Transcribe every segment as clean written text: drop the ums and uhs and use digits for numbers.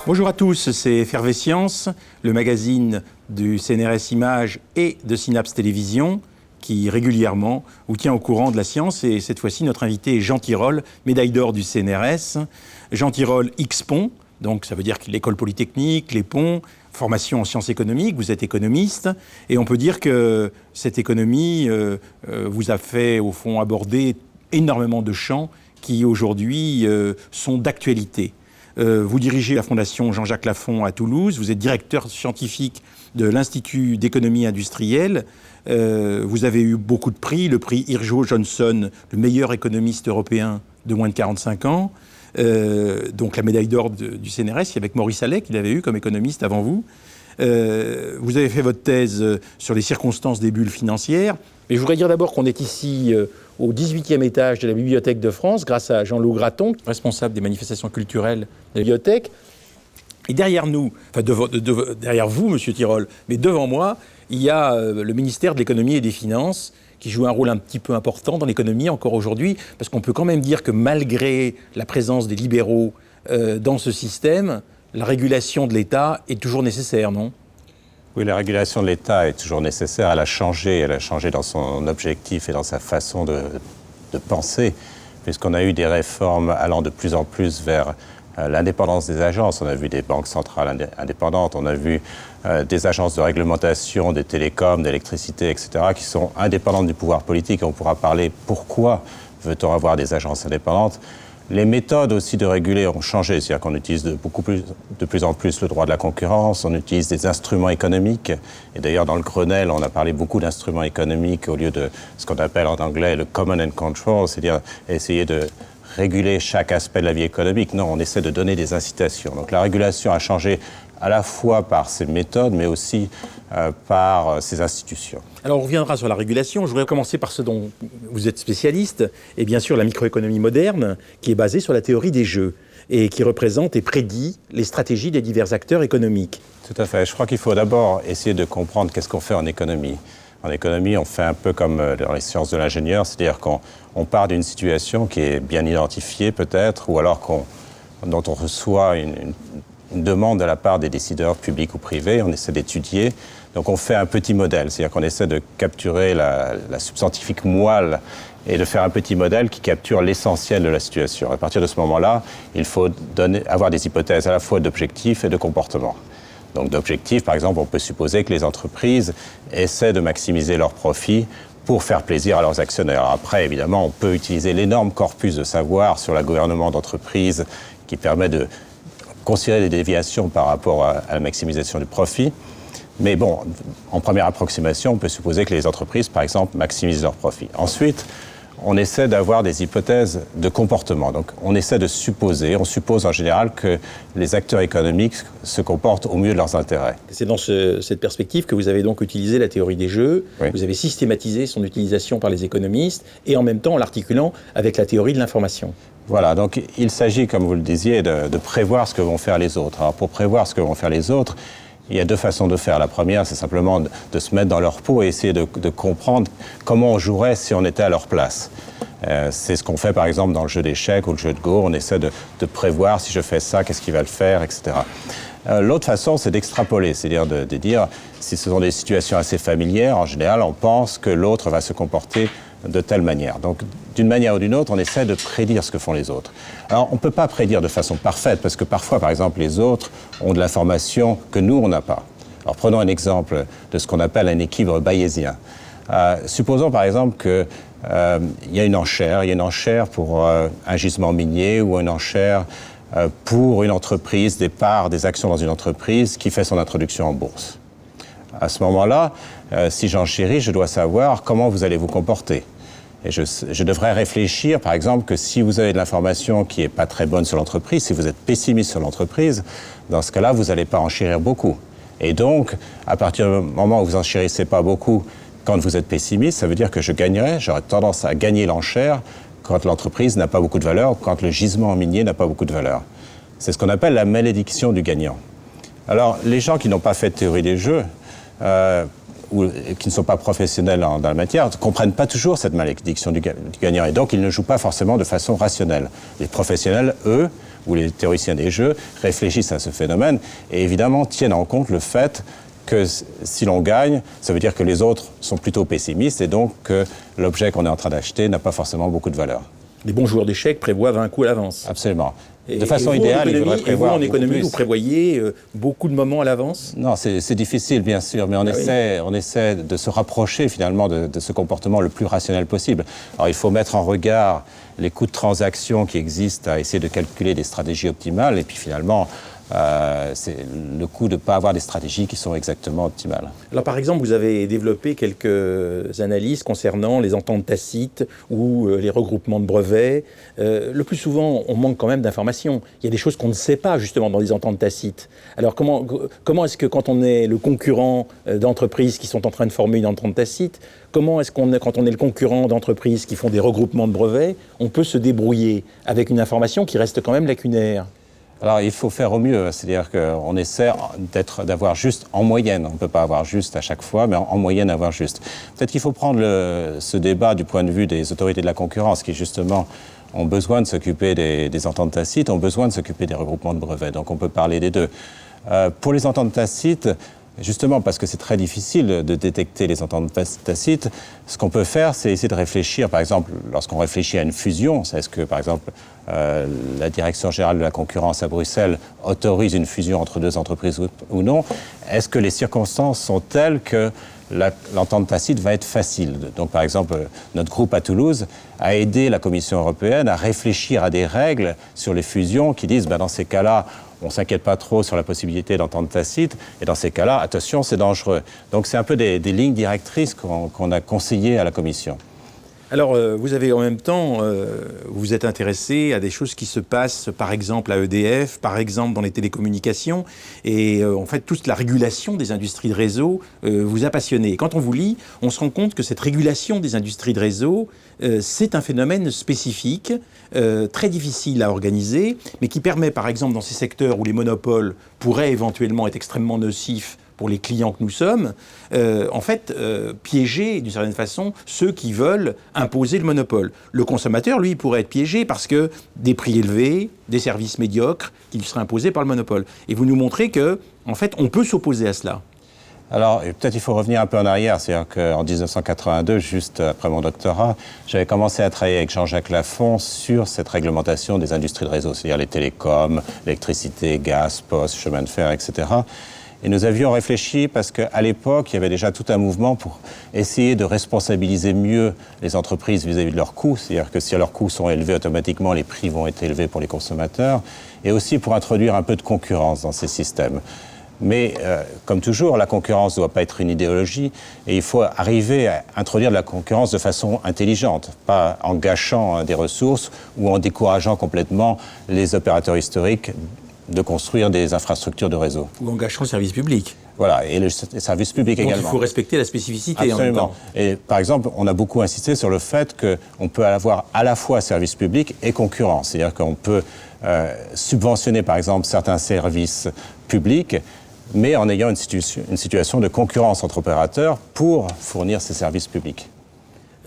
Bonjour à tous, c'est Effervescience, le magazine du CNRS Images et de Synapse Télévision qui régulièrement vous tient au courant de la science. Et cette fois-ci, notre invité est Jean Tirole, médaille d'or du CNRS. Jean Tirole, X-Pont, donc ça veut dire que l'école polytechnique, les ponts, formation en sciences économiques, vous êtes économiste. Et on peut dire que cette économie vous a fait, au fond, aborder énormément de champs qui, aujourd'hui, sont d'actualité. Vous dirigez la Fondation Jean-Jacques Lafon à Toulouse, vous êtes directeur scientifique de l'Institut d'économie industrielle, vous avez eu beaucoup de prix, le prix Hirjo Johnson, le meilleur économiste européen de moins de 45 ans, donc la médaille d'or du CNRS, c'est avec Maurice Allais qu'il avait eu comme économiste avant vous. Vous avez fait votre thèse sur les circonstances des bulles financières. Mais je voudrais dire d'abord qu'on est ici au 18e étage de la Bibliothèque de France, grâce à Jean-Loup Graton, responsable des manifestations culturelles de la bibliothèque. Et derrière nous, enfin derrière vous, Monsieur Tirole, mais devant moi, il y a le ministère de l'économie et des finances, qui joue un rôle un petit peu important dans l'économie encore aujourd'hui, parce qu'on peut quand même dire que malgré la présence des libéraux dans ce système, la régulation de l'État est toujours nécessaire, non ? Oui, la régulation de l'État est toujours nécessaire. Elle a changé dans son objectif et dans sa façon de penser, puisqu'on a eu des réformes allant de plus en plus vers l'indépendance des agences. On a vu des banques centrales indépendantes, on a vu des agences de réglementation, des télécoms, d'électricité, etc., qui sont indépendantes du pouvoir politique. Et on pourra parler pourquoi veut-on avoir des agences indépendantes. Les méthodes aussi de réguler ont changé, c'est-à-dire qu'on utilise de plus en plus le droit de la concurrence, on utilise des instruments économiques, et d'ailleurs dans le Grenelle, on a parlé beaucoup d'instruments économiques au lieu de ce qu'on appelle en anglais le command and control, c'est-à-dire essayer de réguler chaque aspect de la vie économique. Non, on essaie de donner des incitations. Donc la régulation a changé à la fois par ses méthodes, mais aussi par ses institutions. Alors on reviendra sur la régulation. Je voudrais commencer par ce dont vous êtes spécialiste, et bien sûr la microéconomie moderne, qui est basée sur la théorie des jeux, et qui représente et prédit les stratégies des divers acteurs économiques. Tout à fait. Je crois qu'il faut d'abord essayer de comprendre qu'est-ce qu'on fait en économie. En économie, on fait un peu comme dans les sciences de l'ingénieur, c'est-à-dire qu'on part d'une situation qui est bien identifiée peut-être, ou alors dont on reçoit une demande de la part des décideurs publics ou privés, on essaie d'étudier. Donc on fait un petit modèle, c'est-à-dire qu'on essaie de capturer la substantifique moelle et de faire un petit modèle qui capture l'essentiel de la situation. À partir de ce moment-là, il faut avoir des hypothèses à la fois d'objectifs et de comportement. Donc d'objectifs, par exemple, on peut supposer que les entreprises essaient de maximiser leurs profits pour faire plaisir à leurs actionnaires. Après, évidemment, on peut utiliser l'énorme corpus de savoir sur le gouvernement d'entreprise qui permet de considérer des déviations par rapport à la maximisation du profit. Mais bon, en première approximation, on peut supposer que les entreprises, par exemple, maximisent leurs profits. Ensuite, on essaie d'avoir des hypothèses de comportement. Donc, on essaie de supposer, on suppose en général que les acteurs économiques se comportent au mieux de leurs intérêts. C'est dans cette perspective que vous avez donc utilisé la théorie des jeux, oui. Vous avez systématisé son utilisation par les économistes, et en même temps en l'articulant avec la théorie de l'information. Voilà, donc il s'agit, comme vous le disiez, de prévoir ce que vont faire les autres. Alors, pour prévoir ce que vont faire les autres, il y a deux façons de faire. La première, c'est simplement de se mettre dans leur peau et essayer de comprendre comment on jouerait si on était à leur place. C'est ce qu'on fait, par exemple, dans le jeu d'échecs ou le jeu de Go. On essaie de prévoir si je fais ça, qu'est-ce qu'il va le faire, etc. L'autre façon, c'est d'extrapoler, c'est-à-dire de dire, si ce sont des situations assez familières, en général, on pense que l'autre va se comporter de telle manière. Donc, d'une manière ou d'une autre, on essaie de prédire ce que font les autres. Alors, on ne peut pas prédire de façon parfaite, parce que parfois, par exemple, les autres ont de l'information que nous, on n'a pas. Alors, prenons un exemple de ce qu'on appelle un équilibre bayésien. Supposons, par exemple, qu'il y a une enchère pour un gisement minier ou une enchère pour une entreprise, des parts, des actions dans une entreprise qui fait son introduction en bourse. À ce moment-là, si j'enchéris, je dois savoir comment vous allez vous comporter. Et je devrais réfléchir, par exemple, que si vous avez de l'information qui n'est pas très bonne sur l'entreprise, si vous êtes pessimiste sur l'entreprise, dans ce cas-là, vous n'allez pas enchérir beaucoup. Et donc, à partir du moment où vous enchérissez pas beaucoup, quand vous êtes pessimiste, ça veut dire que j'aurais tendance à gagner l'enchère quand l'entreprise n'a pas beaucoup de valeur, quand le gisement minier n'a pas beaucoup de valeur. C'est ce qu'on appelle la malédiction du gagnant. Alors, les gens qui n'ont pas fait de théorie des jeux, ou qui ne sont pas professionnels dans la matière, ne comprennent pas toujours cette malédiction du gagnant. Et donc, ils ne jouent pas forcément de façon rationnelle. Les professionnels, eux, ou les théoriciens des jeux, réfléchissent à ce phénomène et évidemment tiennent en compte le fait que si l'on gagne, ça veut dire que les autres sont plutôt pessimistes et donc que l'objet qu'on est en train d'acheter n'a pas forcément beaucoup de valeur. Les bons joueurs d'échecs prévoient 20 coups à l'avance. Absolument. De façon idéale, il faudrait prévoir. Et vous, en économie, vous prévoyez beaucoup de moments à l'avance? Non, c'est difficile, bien sûr, mais on essaie de se rapprocher finalement de ce comportement le plus rationnel possible. Alors, il faut mettre en regard les coûts de transaction qui existent à essayer de calculer des stratégies optimales, et puis finalement, c'est le coût de ne pas avoir des stratégies qui sont exactement optimales. Alors par exemple, vous avez développé quelques analyses concernant les ententes tacites ou les regroupements de brevets. Le plus souvent, on manque quand même d'informations. Il y a des choses qu'on ne sait pas justement dans les ententes tacites. Alors comment est-ce que quand on est le concurrent d'entreprises qui sont en train de former une entente tacite, comment est-ce quand on est le concurrent d'entreprises qui font des regroupements de brevets, on peut se débrouiller avec une information qui reste quand même lacunaire? Alors, il faut faire au mieux, c'est-à-dire qu'on essaie d'avoir juste en moyenne. On ne peut pas avoir juste à chaque fois, mais en moyenne avoir juste. Peut-être qu'il faut prendre ce débat du point de vue des autorités de la concurrence qui, justement, ont besoin de s'occuper des ententes tacites, ont besoin de s'occuper des regroupements de brevets. Donc, on peut parler des deux. Pour les ententes tacites, justement parce que c'est très difficile de détecter les ententes tacites, ce qu'on peut faire, c'est essayer de réfléchir, par exemple, lorsqu'on réfléchit à une fusion, est-ce que, par exemple, la Direction générale de la concurrence à Bruxelles autorise une fusion entre deux entreprises ou non, est-ce que les circonstances sont telles que l'entente tacite va être facile? Donc, par exemple, notre groupe à Toulouse a aidé la Commission européenne à réfléchir à des règles sur les fusions qui disent, dans ces cas-là, on ne s'inquiète pas trop sur la possibilité d'entente tacite, et dans ces cas-là, attention, c'est dangereux. Donc c'est un peu des lignes directrices qu'on a conseillées à la Commission. Alors, vous avez en même temps, vous êtes intéressé à des choses qui se passent, par exemple, à EDF, par exemple, dans les télécommunications, et en fait, toute la régulation des industries de réseau vous a passionné. Et quand on vous lit, on se rend compte que cette régulation des industries de réseau, c'est un phénomène spécifique, très difficile à organiser, mais qui permet, par exemple, dans ces secteurs où les monopoles pourraient éventuellement être extrêmement nocifs pour les clients que nous sommes, piéger d'une certaine façon ceux qui veulent imposer le monopole. Le consommateur, lui, pourrait être piégé parce que des prix élevés, des services médiocres qui lui seraient imposés par le monopole. Et vous nous montrez que, en fait, on peut s'opposer à cela. Alors, peut-être il faut revenir un peu en arrière. C'est-à-dire qu'en 1982, juste après mon doctorat, j'avais commencé à travailler avec Jean-Jacques Lafont sur cette réglementation des industries de réseau, c'est-à-dire les télécoms, l'électricité, gaz, poste, chemin de fer, etc. Et nous avions réfléchi parce qu'à l'époque, il y avait déjà tout un mouvement pour essayer de responsabiliser mieux les entreprises vis-à-vis de leurs coûts. C'est-à-dire que si leurs coûts sont élevés, automatiquement, les prix vont être élevés pour les consommateurs. Et aussi pour introduire un peu de concurrence dans ces systèmes. Mais, comme toujours, la concurrence ne doit pas être une idéologie et il faut arriver à introduire de la concurrence de façon intelligente, pas en gâchant des ressources ou en décourageant complètement les opérateurs historiques de construire des infrastructures de réseau. Ou en gâchant le service public. Voilà, et le service public également. Donc il faut respecter la spécificité. Absolument. En même temps. Et par exemple, on a beaucoup insisté sur le fait qu'on peut avoir à la fois service public et concurrence. C'est-à-dire qu'on peut subventionner, par exemple, certains services publics, mais en ayant une situation de concurrence entre opérateurs pour fournir ces services publics.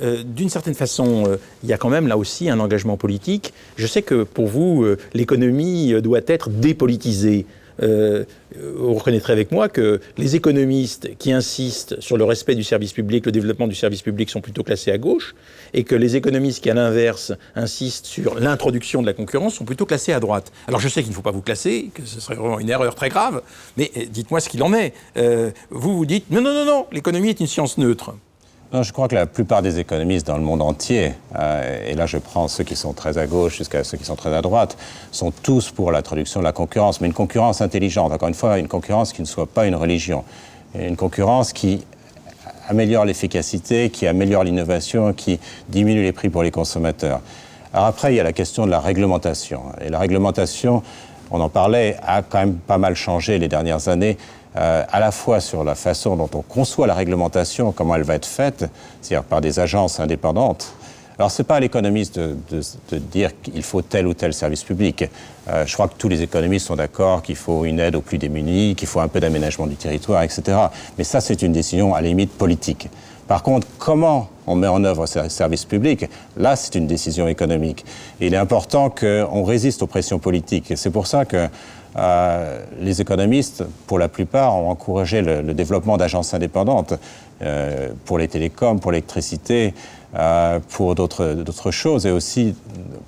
D'une certaine façon, il y a quand même là aussi un engagement politique. Je sais que pour vous, l'économie doit être dépolitisée. Vous reconnaîtrez avec moi que les économistes qui insistent sur le respect du service public, le développement du service public sont plutôt classés à gauche, et que les économistes qui, à l'inverse, insistent sur l'introduction de la concurrence sont plutôt classés à droite. Alors je sais qu'il ne faut pas vous classer, que ce serait vraiment une erreur très grave, mais dites-moi ce qu'il en est. Vous dites non, l'économie est une science neutre. Non, je crois que la plupart des économistes dans le monde entier, et là je prends ceux qui sont très à gauche jusqu'à ceux qui sont très à droite, sont tous pour l'introduction de la concurrence, mais une concurrence intelligente. Encore une fois, une concurrence qui ne soit pas une religion. Une concurrence qui améliore l'efficacité, qui améliore l'innovation, qui diminue les prix pour les consommateurs. Alors après, il y a la question de la réglementation. Et la réglementation, on en parlait, a quand même pas mal changé les dernières années. à la fois sur la façon dont on conçoit la réglementation, comment elle va être faite, c'est-à-dire par des agences indépendantes. Alors, ce n'est pas à l'économiste de dire qu'il faut tel ou tel service public. Je crois que tous les économistes sont d'accord qu'il faut une aide aux plus démunis, qu'il faut un peu d'aménagement du territoire, etc. Mais ça, c'est une décision à la limite politique. Par contre, comment on met en œuvre ces services publics, là, c'est une décision économique. Et il est important qu'on résiste aux pressions politiques. Et c'est pour ça que les économistes, pour la plupart, ont encouragé le développement d'agences indépendantes pour les télécoms, pour l'électricité, pour d'autres choses, et aussi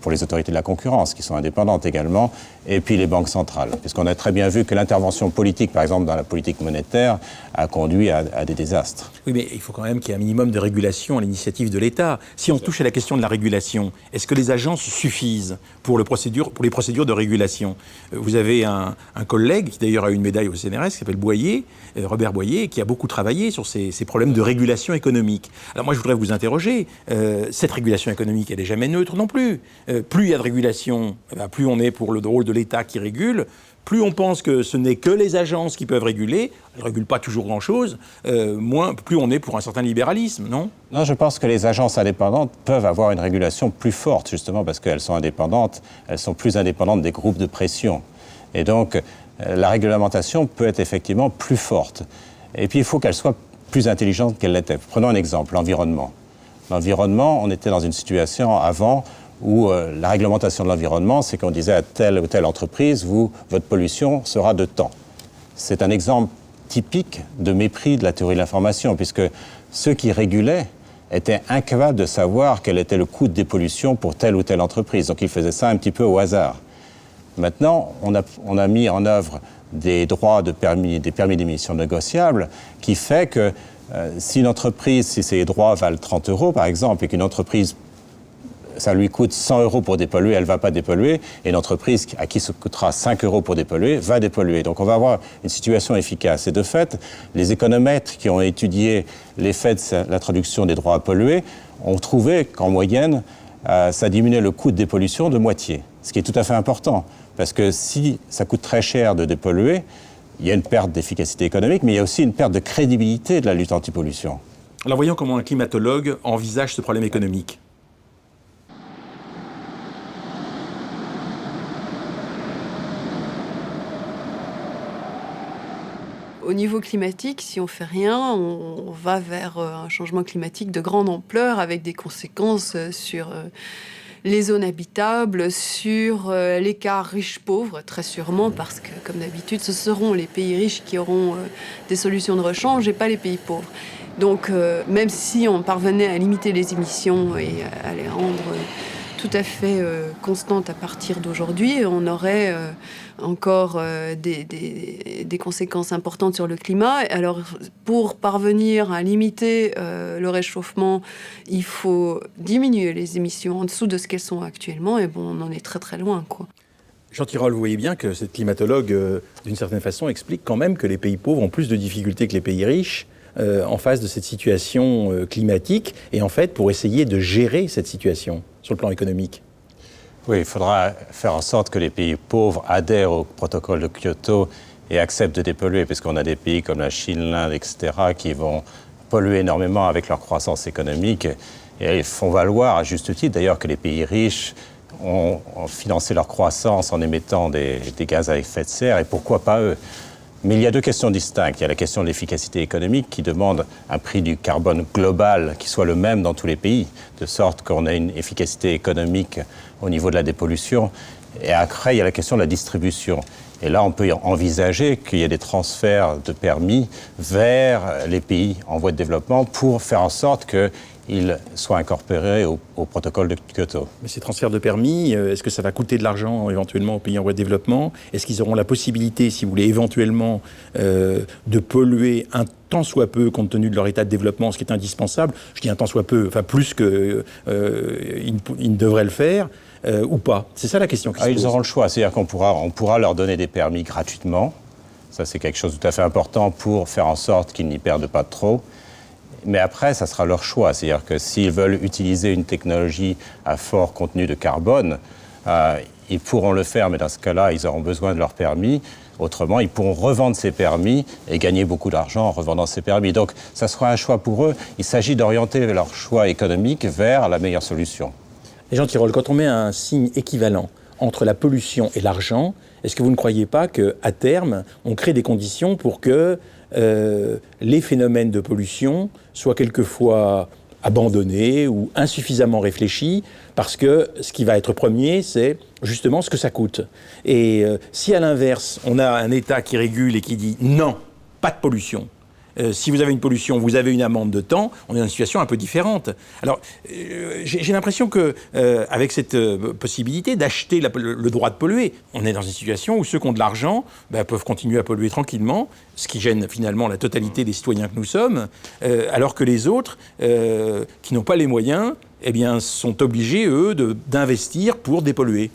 pour les autorités de la concurrence, qui sont indépendantes également, et puis les banques centrales. Puisqu'on a très bien vu que l'intervention politique, par exemple dans la politique monétaire, a conduit à des désastres. Oui, mais il faut quand même qu'il y ait un minimum de régulation à l'initiative de l'État. Si on touche à la question de la régulation, est-ce que les agences suffisent pour les procédures de régulation? Vous avez un collègue, qui d'ailleurs a eu une médaille au CNRS, qui s'appelle Boyer, Robert Boyer, qui a beaucoup travaillé sur ces problèmes de régulation économique. Alors moi, je voudrais vous interroger. Cette régulation économique, elle n'est jamais neutre non plus. Plus il y a de régulation, plus on est pour le rôle de l'État qui régule, plus on pense que ce n'est que les agences qui peuvent réguler, elles ne régulent pas toujours grand-chose, plus on est pour un certain libéralisme, non? Non, je pense que les agences indépendantes peuvent avoir une régulation plus forte, justement parce qu'elles sont indépendantes, elles sont plus indépendantes des groupes de pression. Et donc, la réglementation peut être effectivement plus forte. Et puis, il faut qu'elle soit plus intelligente qu'elle l'était. Prenons un exemple, l'environnement. L'environnement, on était dans une situation avant où la réglementation de l'environnement, c'est qu'on disait à telle ou telle entreprise, votre pollution sera de temps. C'est un exemple typique de mépris de la théorie de l'information, puisque ceux qui régulaient étaient incapables de savoir quel était le coût de dépollution pour telle ou telle entreprise. Donc ils faisaient ça un petit peu au hasard. Maintenant, on a mis en œuvre des droits de permis, des permis d'émission négociables, qui fait que si une entreprise, si ses droits valent 30 € par exemple, et qu'une entreprise, ça lui coûte 100 € pour dépolluer, elle ne va pas dépolluer, et une entreprise à qui ça coûtera 5 € pour dépolluer, va dépolluer. Donc on va avoir une situation efficace. Et de fait, les économètres qui ont étudié l'effet de l'introduction des droits à polluer ont trouvé qu'en moyenne, ça diminuait le coût de dépollution de moitié, ce qui est tout à fait important. Parce que si ça coûte très cher de dépolluer, il y a une perte d'efficacité économique, mais il y a aussi une perte de crédibilité de la lutte anti-pollution. Alors voyons comment un climatologue envisage ce problème économique. Au niveau climatique, si on ne fait rien, on va vers un changement climatique de grande ampleur avec des conséquences sur les zones habitables, sur l'écart riche-pauvre, très sûrement, parce que, comme d'habitude, ce seront les pays riches qui auront des solutions de rechange et pas les pays pauvres. Donc, même si on parvenait à limiter les émissions et à les rendre tout à fait constantes à partir d'aujourd'hui, on aurait encore des conséquences importantes sur le climat. Alors, pour parvenir à limiter le réchauffement, il faut diminuer les émissions en dessous de ce qu'elles sont actuellement. Et bon, on en est très très loin, quoi. Jean Tirole, vous voyez bien que cette climatologue, d'une certaine façon, explique quand même que les pays pauvres ont plus de difficultés que les pays riches en face de cette situation climatique, et en fait, pour essayer de gérer cette situation sur le plan économique. Oui, il faudra faire en sorte que les pays pauvres adhèrent au protocole de Kyoto et acceptent de dépolluer, puisqu'on a des pays comme la Chine, l'Inde, etc., qui vont polluer énormément avec leur croissance économique. Et ils font valoir, à juste titre d'ailleurs, que les pays riches ont financé leur croissance en émettant des gaz à effet de serre, et pourquoi pas eux? Mais il y a deux questions distinctes. Il y a la question de l'efficacité économique qui demande un prix du carbone global qui soit le même dans tous les pays, de sorte qu'on ait une efficacité économique au niveau de la dépollution. Et après, il y a la question de la distribution. Et là, on peut envisager qu'il y ait des transferts de permis vers les pays en voie de développement pour faire en sorte qu'ils soient incorporés au protocole de Kyoto. Mais ces transferts de permis, est-ce que ça va coûter de l'argent éventuellement aux pays en voie de développement? Est-ce qu'ils auront la possibilité, si vous voulez, éventuellement de polluer un tant soit peu compte tenu de leur état de développement, ce qui est indispensable? Je dis un tant soit peu, enfin plus qu'ils ne devraient le faire, ou pas? C'est ça la question qui se pose. Ils auront le choix, c'est-à-dire qu'on pourra leur donner des permis gratuitement. Ça, c'est quelque chose de tout à fait important pour faire en sorte qu'ils n'y perdent pas trop. Mais après, ça sera leur choix. C'est-à-dire que s'ils veulent utiliser une technologie à fort contenu de carbone, ils pourront le faire, mais dans ce cas-là, ils auront besoin de leur permis. Autrement, ils pourront revendre ces permis et gagner beaucoup d'argent en revendant ces permis. Donc, ça sera un choix pour eux. Il s'agit d'orienter leur choix économique vers la meilleure solution. Et Jean Tirole, quand on met un signe équivalent entre la pollution et l'argent, est-ce que vous ne croyez pas qu'à terme, on crée des conditions pour que les phénomènes de pollution soient quelquefois abandonnés ou insuffisamment réfléchis, parce que ce qui va être premier, c'est justement ce que ça coûte. Et si à l'inverse, on a un État qui régule et qui dit non, pas de pollution, si vous avez une pollution, vous avez une amende de temps, on est dans une situation un peu différente. Alors, j'ai l'impression qu'avec cette possibilité d'acheter le droit de polluer, on est dans une situation où ceux qui ont de l'argent peuvent continuer à polluer tranquillement, ce qui gêne finalement la totalité des citoyens que nous sommes, alors que les autres, qui n'ont pas les moyens, eh bien, sont obligés, eux, d'investir pour dépolluer.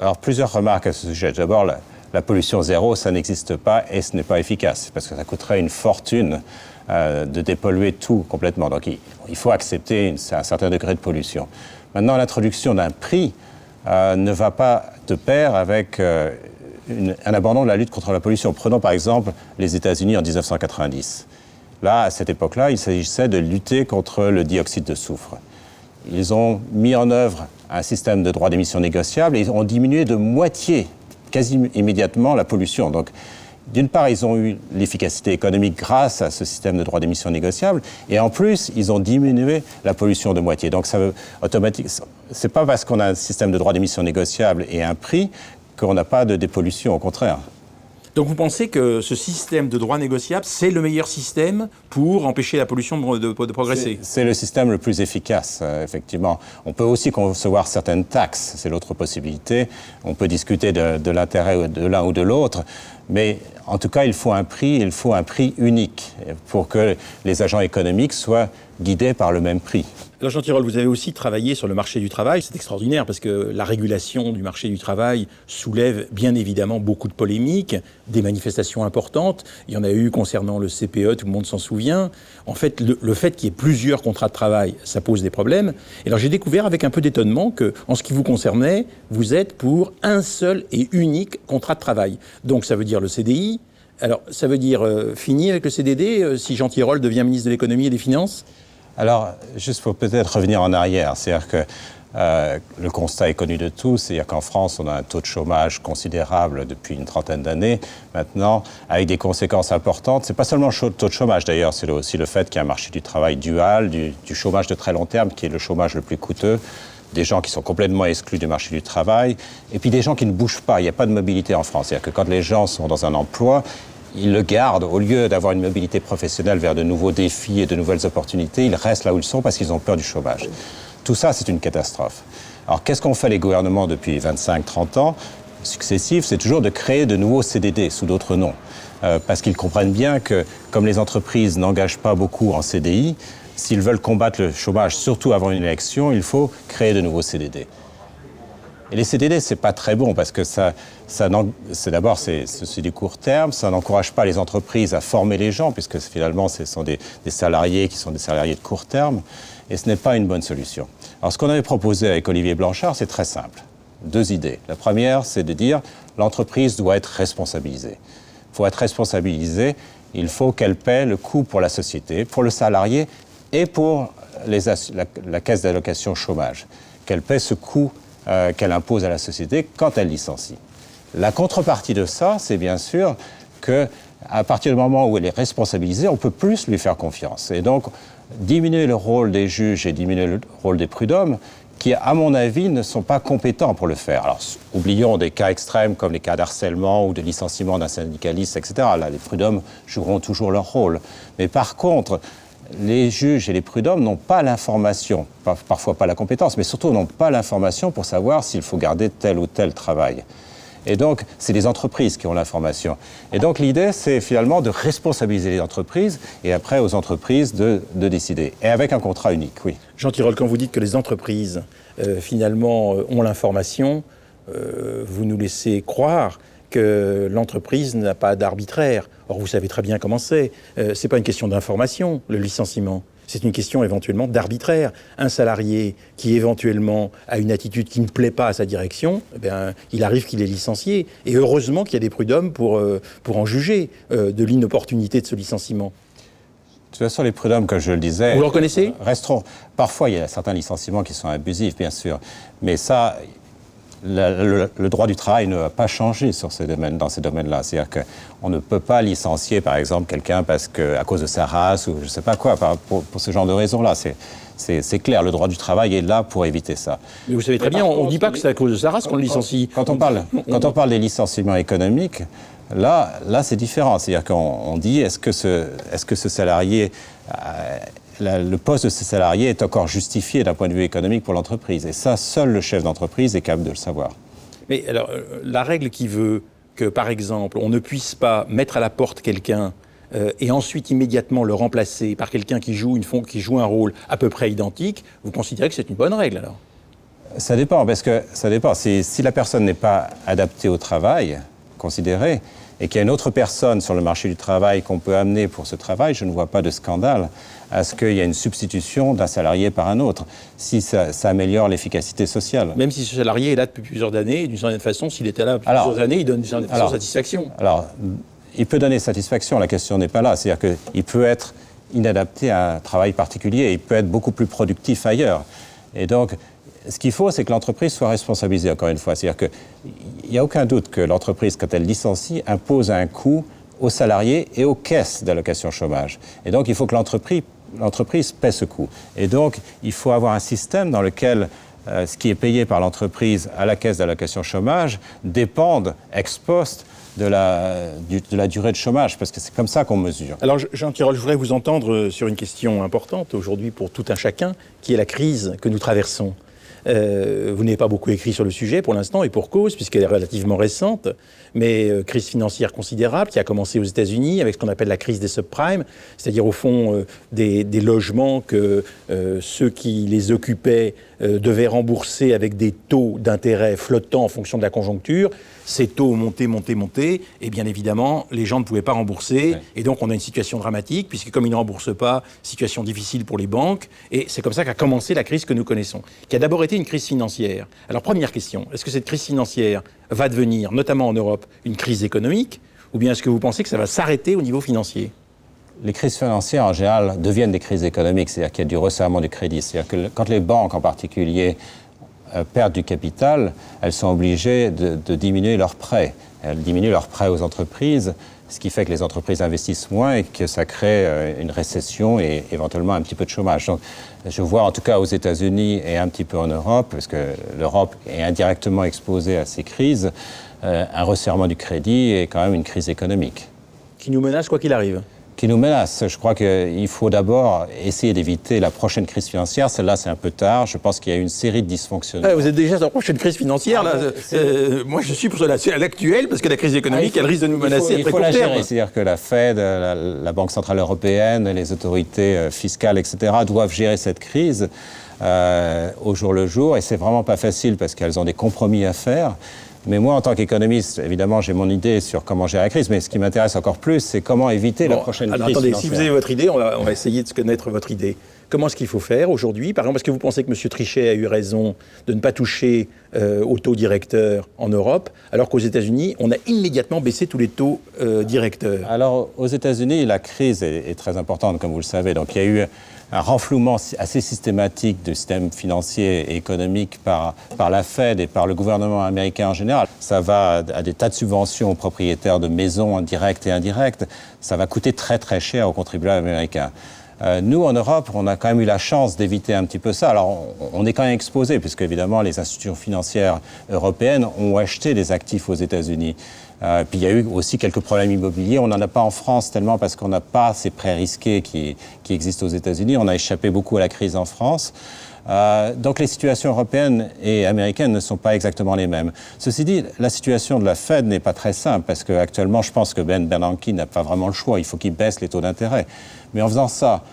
Alors, plusieurs remarques à ce sujet. D'abord, la pollution zéro, ça n'existe pas et ce n'est pas efficace, parce que ça coûterait une fortune de dépolluer tout complètement. Donc il faut accepter un certain degré de pollution. Maintenant, l'introduction d'un prix ne va pas de pair avec un abandon de la lutte contre la pollution. Prenons par exemple les États-Unis en 1990. Là, à cette époque-là, il s'agissait de lutter contre le dioxyde de soufre. Ils ont mis en œuvre un système de droits d'émission négociables et ils ont diminué de moitié quasi immédiatement la pollution. Donc, d'une part, ils ont eu l'efficacité économique grâce à ce système de droits d'émission négociables, et en plus, ils ont diminué la pollution de moitié. Donc, ça veut automatiquement. C'est pas parce qu'on a un système de droits d'émission négociables et un prix qu'on n'a pas de dépollution, au contraire. Donc vous pensez que ce système de droits négociables, c'est le meilleur système pour empêcher la pollution de progresser? C'est le système le plus efficace, effectivement. On peut aussi concevoir certaines taxes, c'est l'autre possibilité. On peut discuter de l'intérêt de l'un ou de l'autre, mais en tout cas, il faut un prix unique pour que les agents économiques soient guidés par le même prix. Alors Jean Tirole, vous avez aussi travaillé sur le marché du travail. C'est extraordinaire parce que la régulation du marché du travail soulève bien évidemment beaucoup de polémiques, des manifestations importantes. Il y en a eu concernant le CPE, tout le monde s'en souvient. En fait, le fait qu'il y ait plusieurs contrats de travail, ça pose des problèmes. Et alors j'ai découvert avec un peu d'étonnement que, en ce qui vous concernait, vous êtes pour un seul et unique contrat de travail. Donc ça veut dire le CDI. Alors ça veut dire fini avec le CDD si Jean Tirole devient ministre de l'économie et des finances? Alors, juste pour peut-être revenir en arrière, c'est-à-dire que le constat est connu de tous, c'est-à-dire qu'en France, on a un taux de chômage considérable depuis une trentaine d'années maintenant, avec des conséquences importantes. C'est pas seulement le taux de chômage d'ailleurs, c'est aussi le fait qu'il y a un marché du travail dual, du chômage de très long terme, qui est le chômage le plus coûteux, des gens qui sont complètement exclus du marché du travail, et puis des gens qui ne bougent pas. Il n'y a pas de mobilité en France. C'est-à-dire que quand les gens sont dans un emploi, ils le gardent, au lieu d'avoir une mobilité professionnelle vers de nouveaux défis et de nouvelles opportunités, ils restent là où ils sont parce qu'ils ont peur du chômage. Tout ça, c'est une catastrophe. Alors, qu'est-ce qu'ont fait les gouvernements depuis 25-30 ans successifs? C'est toujours de créer de nouveaux CDD sous d'autres noms. Parce qu'ils comprennent bien que, comme les entreprises n'engagent pas beaucoup en CDI, s'ils veulent combattre le chômage, surtout avant une élection, il faut créer de nouveaux CDD. Et les CDD, c'est pas très bon parce que d'abord, c'est du court terme, ça n'encourage pas les entreprises à former les gens puisque finalement, ce sont des salariés qui sont des salariés de court terme et ce n'est pas une bonne solution. Alors, ce qu'on avait proposé avec Olivier Blanchard, c'est très simple. 2 idées. La première, c'est de dire l'entreprise doit être responsabilisée. Pour être responsabilisée, il faut qu'elle paie le coût pour la société, pour le salarié et pour la caisse d'allocation chômage. Qu'elle paie ce coût qu'elle impose à la société quand elle licencie. La contrepartie de ça, c'est bien sûr qu'à partir du moment où elle est responsabilisée, on peut plus lui faire confiance. Et donc, diminuer le rôle des juges et diminuer le rôle des prud'hommes, qui, à mon avis, ne sont pas compétents pour le faire. Alors, oublions des cas extrêmes comme les cas d'harcèlement ou de licenciement d'un syndicaliste, etc. Là, les prud'hommes joueront toujours leur rôle. Mais par contre, les juges et les prud'hommes n'ont pas l'information, parfois pas la compétence, mais surtout n'ont pas l'information pour savoir s'il faut garder tel ou tel travail. Et donc, c'est les entreprises qui ont l'information. Et donc, l'idée, c'est finalement de responsabiliser les entreprises et après aux entreprises de décider. Et avec un contrat unique, oui. Jean Tirole, quand vous dites que les entreprises, finalement, ont l'information, vous nous laissez croire que l'entreprise n'a pas d'arbitraire. Or, vous savez très bien comment c'est. C'est pas une question d'information, le licenciement. C'est une question éventuellement d'arbitraire. Un salarié qui éventuellement a une attitude qui ne plaît pas à sa direction, eh bien, il arrive qu'il est licencié. Et heureusement qu'il y a des prud'hommes pour en juger de l'inopportunité de ce licenciement. De toute façon, les prud'hommes, comme je le disais... Vous le reconnaissez ? Resteront. Parfois, il y a certains licenciements qui sont abusifs, bien sûr. Mais ça, le droit du travail ne va pas changer dans ces domaines-là. C'est-à-dire qu'on ne peut pas licencier, par exemple, quelqu'un à cause de sa race ou je ne sais pas quoi, pour ce genre de raisons-là. C'est clair, le droit du travail est là pour éviter ça. Mais vous savez très bien, on ne dit pas que c'est à cause de sa race qu'on le licencie. Quand on parle des licenciements économiques, là c'est différent. C'est-à-dire qu'on dit, est-ce que ce salarié, le poste de ce salarié est encore justifié d'un point de vue économique pour l'entreprise. Et ça, seul le chef d'entreprise est capable de le savoir. Mais alors, la règle qui veut que, par exemple, on ne puisse pas mettre à la porte quelqu'un et ensuite immédiatement le remplacer par quelqu'un qui joue un rôle à peu près identique, vous considérez que c'est une bonne règle alors ? Ça dépend, parce que ça dépend. Si la personne n'est pas adaptée au travail, considéré, et qu'il y a une autre personne sur le marché du travail qu'on peut amener pour ce travail, je ne vois pas de scandale à ce qu'il y ait une substitution d'un salarié par un autre, si ça améliore l'efficacité sociale. Même si ce salarié est là depuis plusieurs années, d'une certaine façon, s'il était là depuis plusieurs années, il donne d'une certaine façon satisfaction. Alors, il peut donner satisfaction, la question n'est pas là. C'est-à-dire qu'il peut être inadapté à un travail particulier, il peut être beaucoup plus productif ailleurs. Et donc, ce qu'il faut, c'est que l'entreprise soit responsabilisée, encore une fois. C'est-à-dire qu'il n'y a aucun doute que l'entreprise, quand elle licencie, impose un coût aux salariés et aux caisses d'allocation chômage. Et donc, il faut que l'entreprise paie ce coût. Et donc, il faut avoir un système dans lequel ce qui est payé par l'entreprise à la caisse d'allocation chômage dépende ex post de la durée de chômage, parce que c'est comme ça qu'on mesure. Alors, Jean Tirole, je voudrais vous entendre sur une question importante aujourd'hui pour tout un chacun, qui est la crise que nous traversons. Vous n'avez pas beaucoup écrit sur le sujet pour l'instant, et pour cause, puisqu'elle est relativement récente, mais crise financière considérable qui a commencé aux États-Unis avec ce qu'on appelle la crise des subprimes, c'est-à-dire au fond des logements que ceux qui les occupaient devaient rembourser avec des taux d'intérêt flottants en fonction de la conjoncture. Ces taux montaient, et bien évidemment, les gens ne pouvaient pas rembourser, et donc on a une situation dramatique, puisque comme ils ne remboursent pas, situation difficile pour les banques, et c'est comme ça qu'a commencé la crise que nous connaissons, qui a d'abord été une crise financière. Alors première question, est-ce que cette crise financière va devenir, notamment en Europe, une crise économique, ou bien est-ce que vous pensez que ça va s'arrêter au niveau financier ? Les crises financières, en général, deviennent des crises économiques, c'est-à-dire qu'il y a du resserrement du crédit. C'est-à-dire que quand les banques, en particulier, perdent du capital, elles sont obligées de diminuer leurs prêts. Elles diminuent leurs prêts aux entreprises, ce qui fait que les entreprises investissent moins et que ça crée une récession et éventuellement un petit peu de chômage. Donc, je vois en tout cas aux États-Unis et un petit peu en Europe, parce que l'Europe est indirectement exposée à ces crises, un resserrement du crédit et quand même une crise économique. Qui nous menace quoi qu'il arrive ? Qui nous menace. Je crois qu'il faut d'abord essayer d'éviter la prochaine crise financière. Celle-là, c'est un peu tard. Je pense qu'il y a une série de dysfonctionnements. Vous êtes déjà sur la prochaine crise financière, là. Moi, je suis pour l'actuelle, parce que la crise économique, elle risque de nous menacer à très court terme. Il faut la gérer. C'est-à-dire que la Fed, la Banque Centrale Européenne, les autorités fiscales, etc., doivent gérer cette crise au jour le jour. Et c'est vraiment pas facile, parce qu'elles ont des compromis à faire. Mais moi, en tant qu'économiste, évidemment, j'ai mon idée sur comment gérer la crise, mais ce qui m'intéresse encore plus, c'est comment éviter la prochaine crise attendez, financière. Si vous avez votre idée, on va essayer de connaître votre idée. Comment est-ce qu'il faut faire aujourd'hui ? Par exemple, est-ce que vous pensez que M. Trichet a eu raison de ne pas toucher au taux directeur en Europe, alors qu'aux États-Unis, on a immédiatement baissé tous les taux directeurs ? Alors, aux États-Unis, la crise est très importante, comme vous le savez. Donc, il y a eu un renflouement assez systématique du système financier et économique par la Fed et par le gouvernement américain en général. Ça va à des tas de subventions aux propriétaires de maisons directes et indirectes. Ça va coûter très très cher aux contribuables américains. Nous, en Europe, on a quand même eu la chance d'éviter un petit peu ça. Alors, on est quand même exposé, puisque évidemment, les institutions financières européennes ont acheté des actifs aux États-Unis. Puis il y a eu aussi quelques problèmes immobiliers. On n'en a pas en France tellement parce qu'on n'a pas ces prêts risqués qui existent aux États-Unis. On a échappé beaucoup à la crise en France. Donc les situations européennes et américaines ne sont pas exactement les mêmes. Ceci dit, la situation de la Fed n'est pas très simple parce qu'actuellement, je pense que Ben Bernanke n'a pas vraiment le choix. Il faut qu'il baisse les taux d'intérêt. Mais en faisant ça,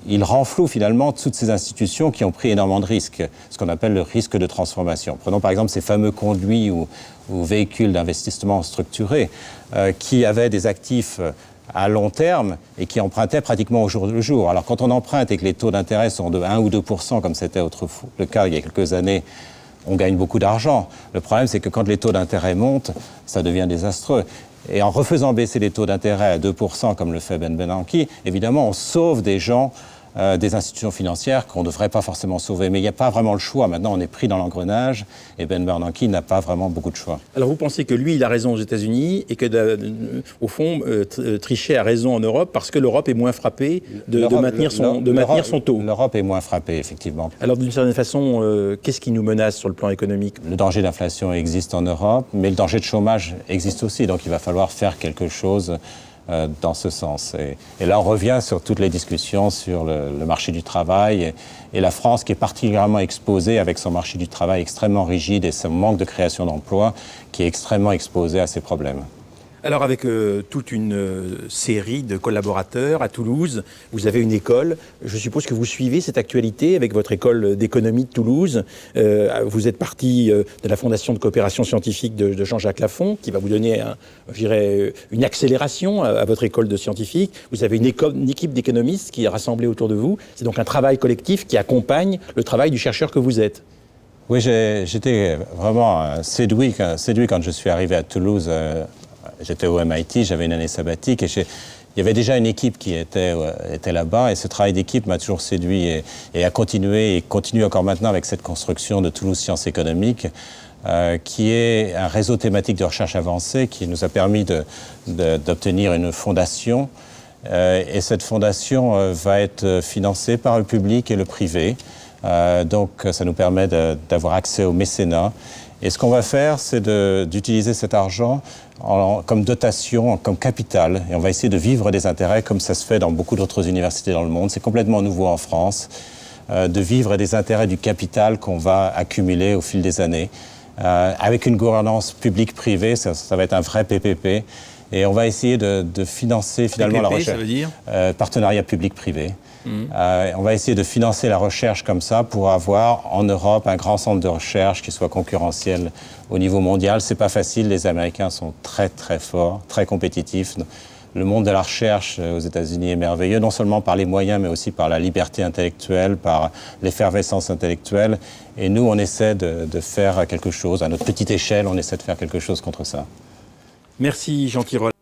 il renfloue finalement toutes ces institutions qui ont pris énormément de risques, ce qu'on appelle le risque de transformation. Prenons par exemple ces fameux conduits ou véhicules d'investissement structurés qui avaient des actifs à long terme et qui empruntaient pratiquement au jour le jour. Alors quand on emprunte et que les taux d'intérêt sont de 1 ou 2%, comme c'était autrefois le cas il y a quelques années, on gagne beaucoup d'argent. Le problème, c'est que quand les taux d'intérêt montent, ça devient désastreux. Et en refaisant baisser les taux d'intérêt à 2%, comme le fait Ben Bernanke, évidemment, on sauve des gens, des institutions financières qu'on ne devrait pas forcément sauver. Mais il n'y a pas vraiment le choix. Maintenant, on est pris dans l'engrenage et Ben Bernanke n'a pas vraiment beaucoup de choix. Alors vous pensez que lui, il a raison aux États-Unis et que, au fond, Trichet a raison en Europe parce que l'Europe est moins frappée de maintenir son taux. L'Europe est moins frappée, effectivement. Alors d'une certaine façon, qu'est-ce qui nous menace sur le plan économique? Le danger d'inflation existe en Europe, mais le danger de chômage existe aussi. Donc il va falloir faire quelque chose dans ce sens. Et là, on revient sur toutes les discussions sur le marché du travail et la France qui est particulièrement exposée avec son marché du travail extrêmement rigide et son manque de création d'emplois qui est extrêmement exposé à ces problèmes. Alors avec toute une série de collaborateurs à Toulouse, vous avez une école. Je suppose que vous suivez cette actualité avec votre école d'économie de Toulouse. Vous êtes parti de la Fondation de coopération scientifique de Jean-Jacques Lafont, qui va vous donner, je dirais, une accélération à votre école de scientifique. Vous avez une équipe d'économistes qui est rassemblée autour de vous. C'est donc un travail collectif qui accompagne le travail du chercheur que vous êtes. Oui, j'étais vraiment séduit quand je suis arrivé à Toulouse. J'étais au MIT, j'avais une année sabbatique et il y avait déjà une équipe qui était là-bas et ce travail d'équipe m'a toujours séduit et a continué et continue encore maintenant avec cette construction de Toulouse Sciences Économiques qui est un réseau thématique de recherche avancée qui nous a permis d'obtenir une fondation et cette fondation va être financée par le public et le privé. Donc ça nous permet d'avoir accès au mécénat. Et ce qu'on va faire, c'est d'utiliser cet argent comme dotation, comme capital. Et on va essayer de vivre des intérêts comme ça se fait dans beaucoup d'autres universités dans le monde. C'est complètement nouveau en France, de vivre des intérêts du capital qu'on va accumuler au fil des années. Avec une gouvernance publique-privée, ça va être un vrai PPP. Et on va essayer de financer finalement PPP, la recherche. Ça veut dire partenariat public-privé. On va essayer de financer la recherche comme ça pour avoir en Europe un grand centre de recherche qui soit concurrentiel au niveau mondial. C'est pas facile, les Américains sont très très forts, très compétitifs. Le monde de la recherche aux États-Unis est merveilleux, non seulement par les moyens, mais aussi par la liberté intellectuelle, par l'effervescence intellectuelle. Et nous, on essaie de faire quelque chose, à notre petite échelle, on essaie de faire quelque chose contre ça. Merci Jean Tirole.